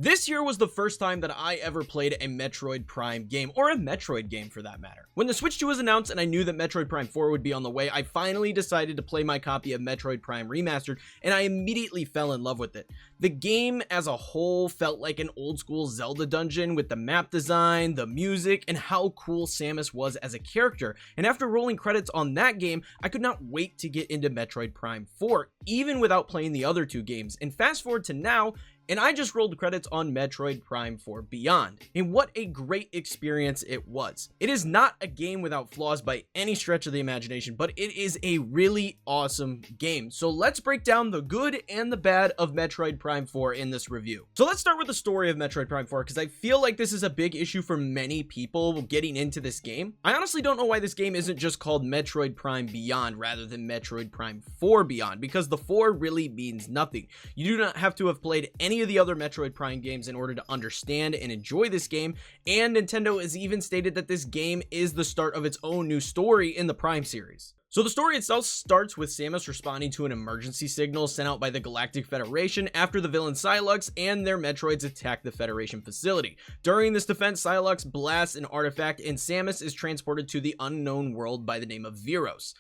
This year was the first time that I ever played a Metroid Prime game, or a Metroid game for that matter. When the Switch 2 was announced and I knew that Metroid Prime 4 would be on the way, I finally decided to play my copy of Metroid Prime Remastered, and I immediately fell in love with it. The game as a whole felt like an old school Zelda dungeon with the map design, the music, and how cool Samus was as a character. And after rolling credits on that game, I could not wait to get into Metroid Prime 4, even without playing the other two games. And fast forward to now, and I just rolled credits on Metroid Prime 4 Beyond, and what a great experience it was. It is not a game without flaws by any stretch of the imagination, but it is a really awesome game. So let's break down the good and the bad of Metroid Prime 4 in this review. So let's start with the story of Metroid Prime 4, because I feel like this is a big issue for many people getting into this game. I honestly don't know why this game isn't just called Metroid Prime Beyond rather than Metroid Prime 4 Beyond, because the 4 really means nothing. You do not have to have played any of the other Metroid Prime games in order to understand and enjoy this game, and Nintendo has even stated that this game is the start of its own new story in the Prime series. So the story itself starts with Samus responding to an emergency signal sent out by the Galactic Federation after the villain Psylux and their Metroids attack the Federation facility. During this defense, Psylux blasts an artifact and Samus is transported to the unknown world by the name of Viros.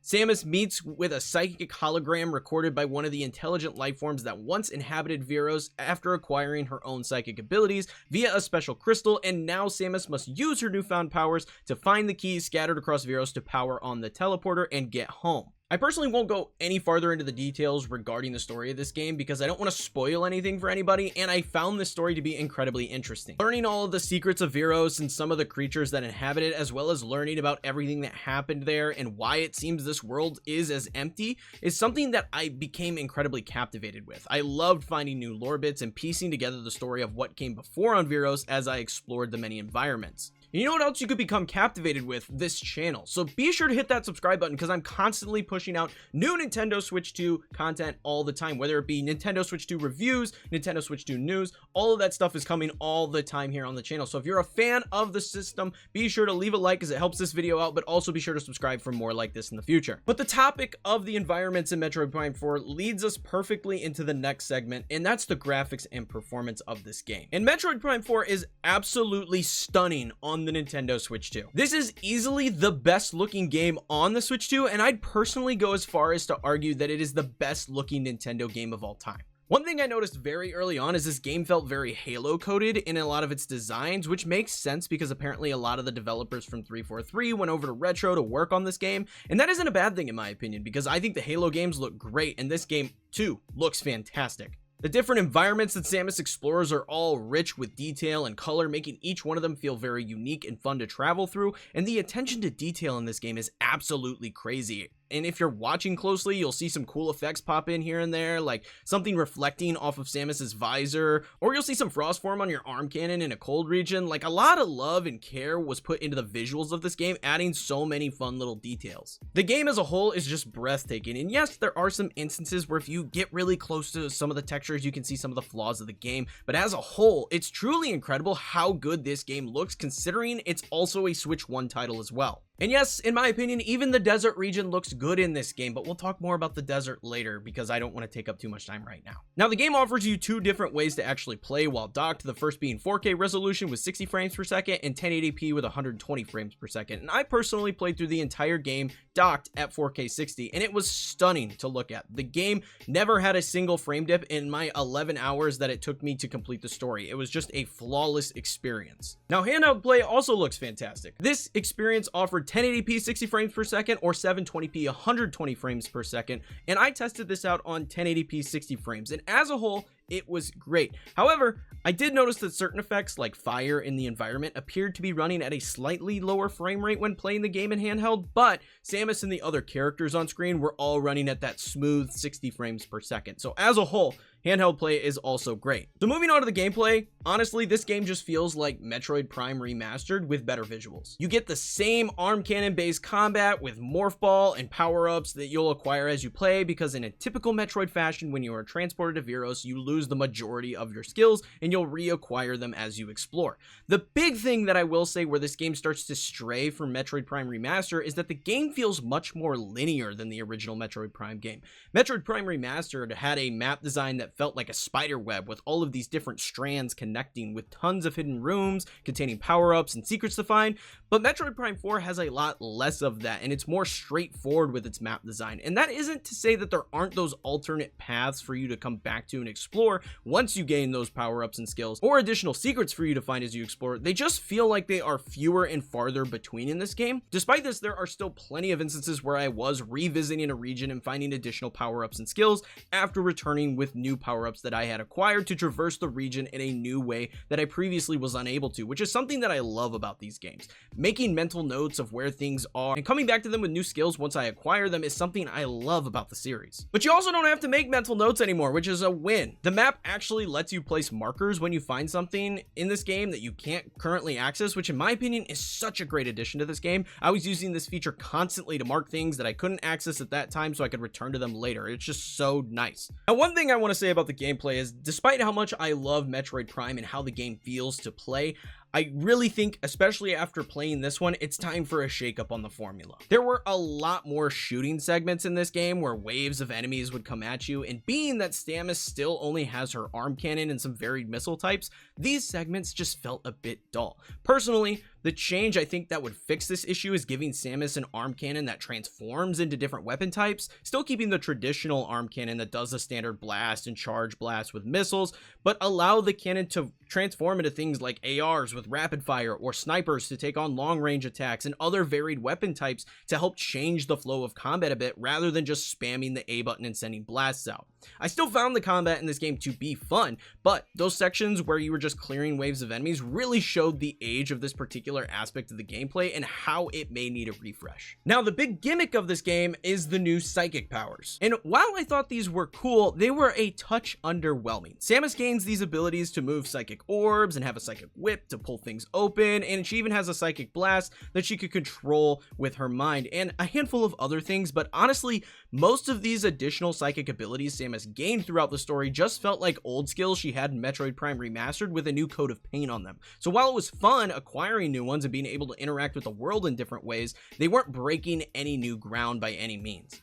Samus meets with a psychic hologram recorded by one of the intelligent lifeforms that once inhabited Viros after acquiring her own psychic abilities via a special crystal, and now Samus must use her newfound powers to find the keys scattered across Viros to power on the teleporter and get home. I personally won't go any farther into the details regarding the story of this game because I don't want to spoil anything for anybody, and I found this story to be incredibly interesting. Learning all of the secrets of Viros and some of the creatures that inhabit it, as well as learning about everything that happened there and why it seems this world is as empty, is something that I became incredibly captivated with. I loved finding new lore bits and piecing together the story of what came before on Viros as I explored the many environments. You know what else you could become captivated with? This channel. So be sure to hit that subscribe button because I'm constantly pushing out new Nintendo Switch 2 content all the time, whether it be Nintendo Switch 2 reviews, Nintendo Switch 2 news, all of that stuff is coming all the time here on the channel. So if you're a fan of the system, be sure to leave a like because it helps this video out, but also be sure to subscribe for more like this in the future. But the topic of the environments in Metroid Prime 4 leads us perfectly into the next segment, and that's the graphics and performance of this game. And Metroid Prime 4 is absolutely stunning on the Nintendo Switch 2. This is easily the best looking game on the Switch 2, and I'd personally go as far as to argue that it is the best looking Nintendo game of all time. One thing I noticed very early on is this game felt very Halo coded in a lot of its designs, which makes sense because apparently a lot of the developers from 343 went over to Retro to work on this game, and that isn't a bad thing in my opinion because I think the Halo games look great and this game too looks fantastic. The different environments that Samus explores are all rich with detail and color, making each one of them feel very unique and fun to travel through, and the attention to detail in this game is absolutely crazy. And if you're watching closely, you'll see some cool effects pop in here and there, like something reflecting off of Samus's visor, or you'll see some frost form on your arm cannon in a cold region. Like, a lot of love and care was put into the visuals of this game, adding so many fun little details. The game as a whole is just breathtaking, and yes, there are some instances where if you get really close to some of the textures, you can see some of the flaws of the game, but as a whole, it's truly incredible how good this game looks, considering it's also a Switch 1 title as well. And yes, in my opinion, even the desert region looks good in this game, but we'll talk more about the desert later because I don't want to take up too much time right now. Now, the game offers you two different ways to actually play while docked, the first being 4K resolution with 60 frames per second and 1080p with 120 frames per second. And I personally played through the entire game docked at 4K 60, and it was stunning to look at. The game never had a single frame dip in my 11 hours that it took me to complete the story. It was just a flawless experience. Now, handheld play also looks fantastic. This experience offered 1080p 60 frames per second or 720p 120 frames per second, and I tested this out on 1080p 60 frames, and as a whole, it was great. However, I did notice that certain effects like fire in the environment appeared to be running at a slightly lower frame rate when playing the game in handheld, but Samus and the other characters on screen were all running at that smooth 60 frames per second. So as a whole, handheld play is also great. So moving on to the gameplay, honestly, this game just feels like Metroid Prime Remastered with better visuals. You get the same arm cannon based combat with morph ball and power-ups that you'll acquire as you play, because in a typical Metroid fashion, when you are transported to Viros, you lose the majority of your skills and you'll reacquire them as you explore. The big thing that I will say where this game starts to stray from Metroid Prime Remaster is that the game feels much more linear than the original Metroid Prime game. Metroid Prime Remastered had a map design that felt like a spider web with all of these different strands connecting with tons of hidden rooms containing power-ups and secrets to find. But Metroid Prime 4 has a lot less of that, and it's more straightforward with its map design. And that isn't to say that there aren't those alternate paths for you to come back to and explore once you gain those power-ups and skills, or additional secrets for you to find as you explore. They just feel like they are fewer and farther between in this game. Despite this, there are still plenty of instances where I was revisiting a region and finding additional power-ups and skills after returning with new power-ups that I had acquired to traverse the region in a new way that I previously was unable to, which is something that I love about these games. Making mental notes of where things are and coming back to them with new skills once I acquire them is something I love about the series. But you also don't have to make mental notes anymore, which is a win. The map actually lets you place markers when you find something in this game that you can't currently access, which in my opinion is such a great addition to this game. I was using this feature constantly to mark things that I couldn't access at that time so I could return to them later. It's just so nice. Now, one thing I want to say about the gameplay is, despite how much I love Metroid Prime and how the game feels to play, I really think, especially after playing this one, it's time for a shakeup on the formula. There were a lot more shooting segments in this game where waves of enemies would come at you, and being that Samus still only has her arm cannon and some varied missile types, these segments just felt a bit dull. Personally, the change I think that would fix this issue is giving Samus an arm cannon that transforms into different weapon types, still keeping the traditional arm cannon that does the standard blast and charge blast with missiles, but allow the cannon to transform into things like ARs with rapid fire, or snipers to take on long range attacks, and other varied weapon types to help change the flow of combat a bit rather than just spamming the A button and sending blasts out. I still found the combat in this game to be fun, but those sections where you were just clearing waves of enemies really showed the age of this particular aspect of the gameplay and how it may need a refresh. Now, the big gimmick of this game is the new psychic powers, and while I thought these were cool, they were a touch underwhelming. Samus gains these abilities to move psychic orbs and have a psychic whip to pull things open, and she even has a psychic blast that she could control with her mind, and a handful of other things. But honestly, most of these additional psychic abilities Samus gained throughout the story just felt like old skills she had in Metroid Prime Remastered with a new coat of paint on them. So while it was fun acquiring new ones and being able to interact with the world in different ways, they weren't breaking any new ground by any means.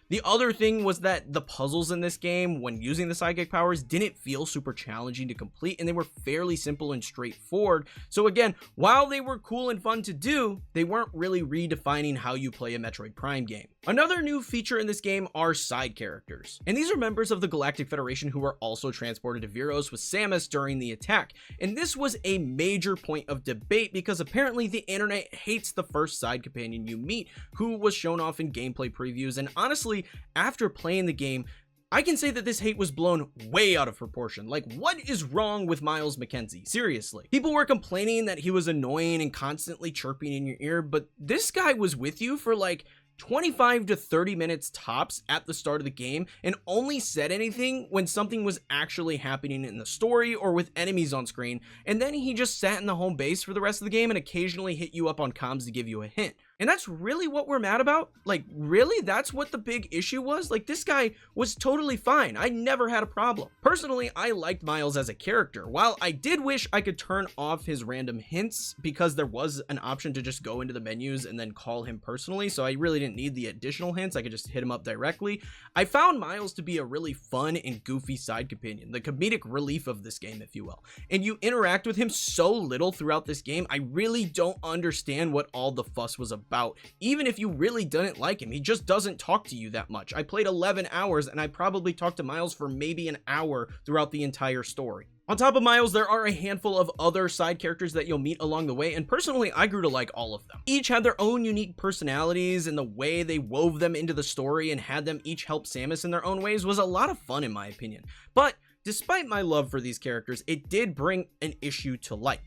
The other thing was that the puzzles in this game, when using the psychic powers, didn't feel super challenging to complete, and they were fairly simple and straightforward. So again, while they were cool and fun to do, they weren't really redefining how you play a Metroid Prime game. Another new feature in this game are side characters, and these are members of the Galactic Federation who are also transported to Viros with Samus during the attack. And this was a major point of debate because apparently the internet hates the first side companion you meet, who was shown off in gameplay previews. And honestly, after playing the game, I can say that this hate was blown way out of proportion. Like, what is wrong with Miles McKenzie? Seriously. People were complaining that he was annoying and constantly chirping in your ear, but this guy was with you for like 25 to 30 minutes tops at the start of the game, and only said anything when something was actually happening in the story or with enemies on screen, and then he just sat in the home base for the rest of the game and occasionally hit you up on comms to give you a hint. And that's really what we're mad about? Like, really? That's what the big issue was? Like, this guy was totally fine. I never had a problem. Personally, I liked Miles as a character. While I did wish I could turn off his random hints because there was an option to just go into the menus and then call him personally, so I really didn't need the additional hints. I could just hit him up directly. I found Miles to be a really fun and goofy side companion, the comedic relief of this game, if you will. And you interact with him so little throughout this game, I really don't understand what all the fuss was about. Even if you really didn't like him, he just doesn't talk to you that much. I played 11 hours and I probably talked to Miles for maybe an hour throughout the entire story. On top of Miles, there are a handful of other side characters that you'll meet along the way, and personally, I grew to like all of them. Each had their own unique personalities, and the way they wove them into the story and had them each help Samus in their own ways was a lot of fun in my opinion. But despite my love for these characters, it did bring an issue to light.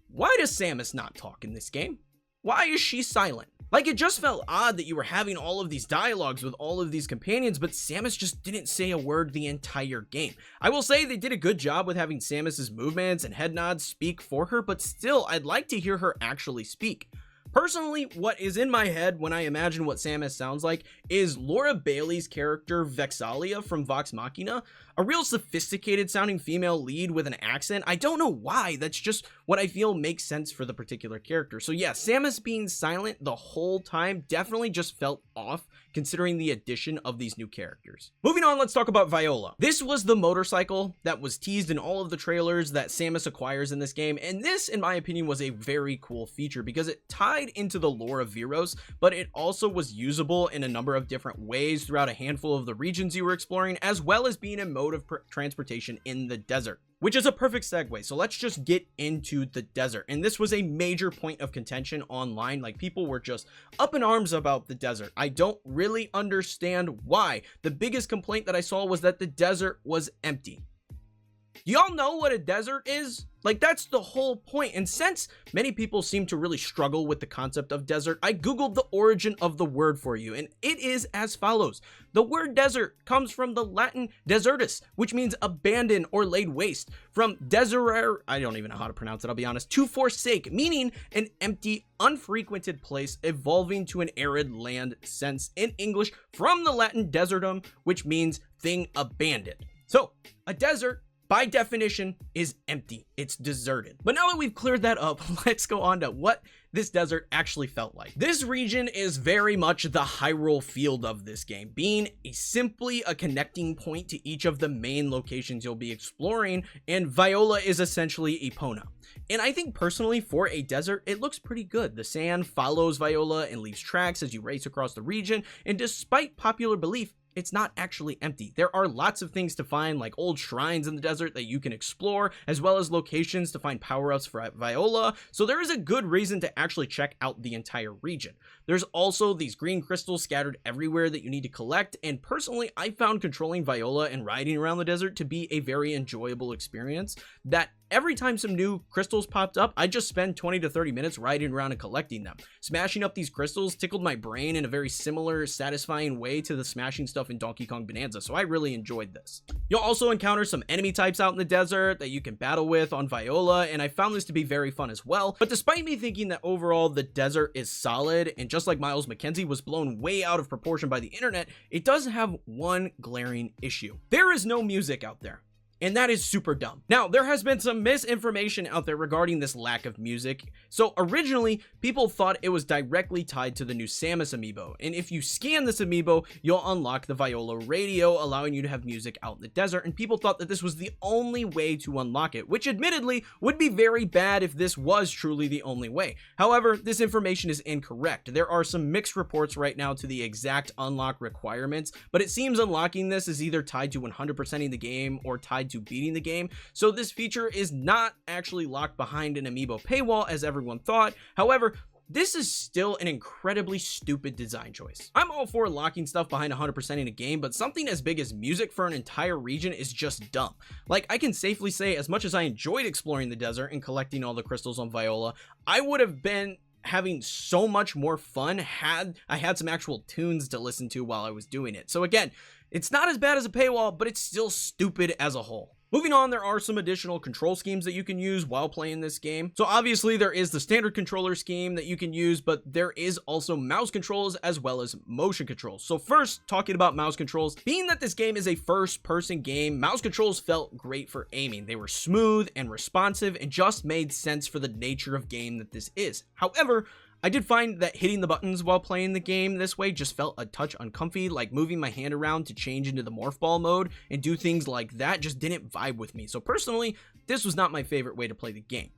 Why does Samus not talk in this game? Why is she silent? Like, it just felt odd that you were having all of these dialogues with all of these companions, but Samus just didn't say a word the entire game. I will say they did a good job with having Samus's movements and head nods speak for her, but still, I'd like to hear her actually speak. Personally, what is in my head when I imagine what Samus sounds like is Laura Bailey's character Vexalia from Vox Machina. A real sophisticated sounding female lead with an accent. I don't know why, that's just what I feel makes sense for the particular character. So yeah, Samus being silent the whole time definitely just felt off considering the addition of these new characters. Moving on, let's talk about Viola. This was the motorcycle that was teased in all of the trailers that Samus acquires in this game, and this, in my opinion, was a very cool feature because it tied into the lore of Viros, but it also was usable in a number of different ways throughout a handful of the regions you were exploring, as well as being a mode of transportation in the desert. Which is a perfect segue, so let's just get into the desert. And this was a major point of contention online, like people were just up in arms about the desert. I don't really understand why. The biggest complaint that I saw was that the desert was empty. Y'all know what a desert is? Like, that's the whole point. And since many people seem to really struggle with the concept of desert, I googled the origin of the word for you, and it is as follows. The word desert comes from the Latin desertus, which means abandoned or laid waste, from deserere, I don't even know how to pronounce it, I'll be honest, to forsake, meaning an empty, unfrequented place evolving to an arid land sense in English from the Latin desertum, which means thing abandoned. So, a desert, by definition, is empty. It's deserted. But now that we've cleared that up, let's go on to what this desert actually felt like. This region is very much the Hyrule field of this game, being simply a connecting point to each of the main locations you'll be exploring, and Viola is essentially Epona. And I think personally, for a desert, it looks pretty good. The sand follows Viola and leaves tracks as you race across the region, and despite popular belief, it's not actually empty. There are lots of things to find, like old shrines in the desert that you can explore, as well as locations to find power-ups for Viola, so there is a good reason to actually check out the entire region. There's also these green crystals scattered everywhere that you need to collect, and personally, I found controlling Viola and riding around the desert to be a very enjoyable experience that every time some new crystals popped up, I just spend 20 to 30 minutes riding around and collecting them. Smashing up these crystals tickled my brain in a very similar, satisfying way to the smashing stuff in Donkey Kong Bonanza, so I really enjoyed this. You'll also encounter some enemy types out in the desert that you can battle with on Viola, and I found this to be very fun as well. But despite me thinking that overall the desert is solid, and just like Miles McKenzie was blown way out of proportion by the internet, it does have one glaring issue. There is no music out there. And that is super dumb. Now, there has been some misinformation out there regarding this lack of music. So originally, people thought it was directly tied to the new Samus amiibo. And if you scan this amiibo, you'll unlock the Viola radio, allowing you to have music out in the desert. And people thought that this was the only way to unlock it, which admittedly would be very bad if this was truly the only way. However, this information is incorrect. There are some mixed reports right now to the exact unlock requirements, but it seems unlocking this is either tied to 100%ing the game or tied to beating the game, so this feature is not actually locked behind an amiibo paywall as everyone thought. However, this is still an incredibly stupid design choice. I'm all for locking stuff behind 100% in a game, but something as big as music for an entire region is just dumb. Like, I can safely say, as much as I enjoyed exploring the desert and collecting all the crystals on Viola, I would have been having so much more fun had I had some actual tunes to listen to while I was doing it. So again, it's not as bad as a paywall, but it's still stupid as a whole. Moving on, there are some additional control schemes that you can use while playing this game. So obviously there is the standard controller scheme that you can use, but there is also mouse controls as well as motion controls. So first, talking about mouse controls, being that this game is a first-person game, mouse controls felt great for aiming. They were smooth and responsive and just made sense for the nature of game that this is. However, I did find that hitting the buttons while playing the game this way just felt a touch uncomfy, like moving my hand around to change into the morph ball mode and do things like that just didn't vibe with me. So personally, this was not my favorite way to play the game.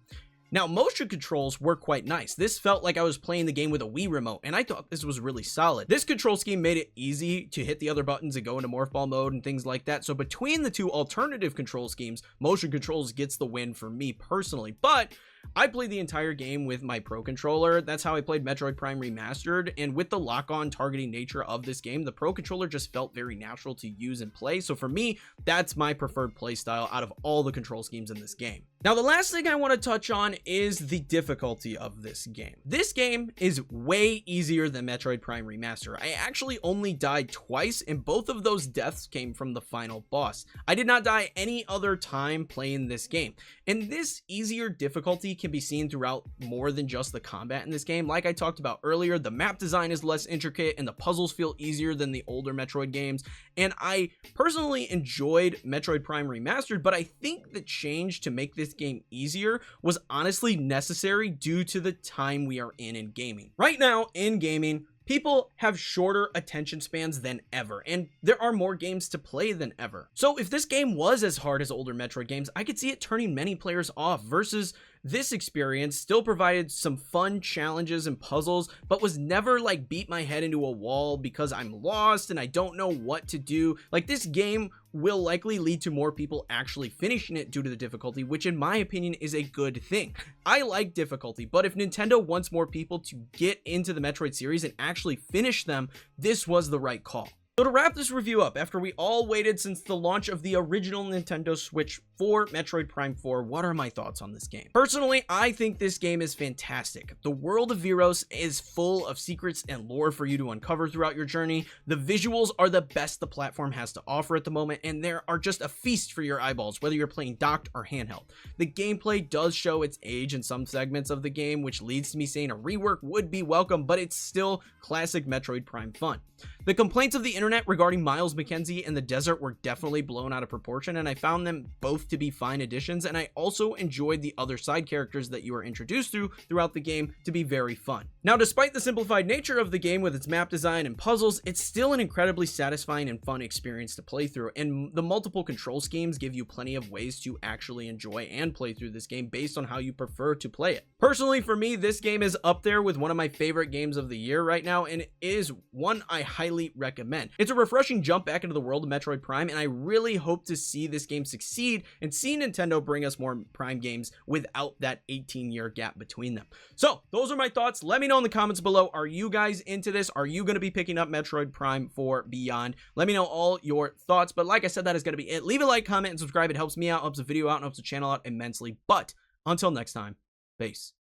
Now, motion controls were quite nice. This felt like I was playing the game with a Wii remote, and I thought this was really solid. This control scheme made it easy to hit the other buttons and go into morph ball mode and things like that. So between the two alternative control schemes, motion controls gets the win for me personally. But I played the entire game with my Pro Controller. That's how I played Metroid Prime Remastered, and with the lock-on targeting nature of this game, the Pro Controller just felt very natural to use and play. So for me, that's my preferred playstyle out of all the control schemes in this game. Now, the last thing I want to touch on is the difficulty of this game. This game is way easier than Metroid Prime Remaster. I actually only died twice, and both of those deaths came from the final boss. I did not die any other time playing this game. And this easier difficulty can be seen throughout more than just the combat in this game. Like I talked about earlier, the map design is less intricate and the puzzles feel easier than the older Metroid games. And I personally enjoyed Metroid Prime Remastered, but I think the change to make this game easier was honestly necessary due to the time we are in gaming. Right now, in gaming, people have shorter attention spans than ever, and there are more games to play than ever. So if this game was as hard as older Metroid games, I could see it turning many players off, versus this experience still provided some fun challenges and puzzles, but was never like beat my head into a wall because I'm lost and I don't know what to do. Like, this game will likely lead to more people actually finishing it due to the difficulty, which in my opinion is a good thing. I like difficulty, but if Nintendo wants more people to get into the Metroid series and actually finish them, this was the right call. So to wrap this review up, after we all waited since the launch of the original Nintendo Switch for Metroid Prime 4, what are my thoughts on this game? Personally, I think this game is fantastic. The world of Viros is full of secrets and lore for you to uncover throughout your journey. The visuals are the best the platform has to offer at the moment, and there are just a feast for your eyeballs, whether you're playing docked or handheld. The gameplay does show its age in some segments of the game, which leads to me saying a rework would be welcome, but it's still classic Metroid Prime fun. The complaints of the internet regarding Miles McKenzie and the desert were definitely blown out of proportion, and I found them both to be fine additions, and I also enjoyed the other side characters that you are introduced to throughout the game to be very fun. Now, despite the simplified nature of the game with its map design and puzzles, it's still an incredibly satisfying and fun experience to play through, and the multiple control schemes give you plenty of ways to actually enjoy and play through this game based on how you prefer to play it. Personally, for me, this game is up there with one of my favorite games of the year right now, and it is one I highly recommend. It's a refreshing jump back into the world of Metroid Prime, and I really hope to see this game succeed and see Nintendo bring us more Prime games without that 18-year gap between them. So those are my thoughts. Let me know in the comments below. Are you guys into this? Are you going to be picking up Metroid Prime 4 Beyond? Let me know all your thoughts. But like I said, that is going to be it. Leave a like, comment, and subscribe. It helps me out, helps the video out, and helps the channel out immensely. But until next time, peace.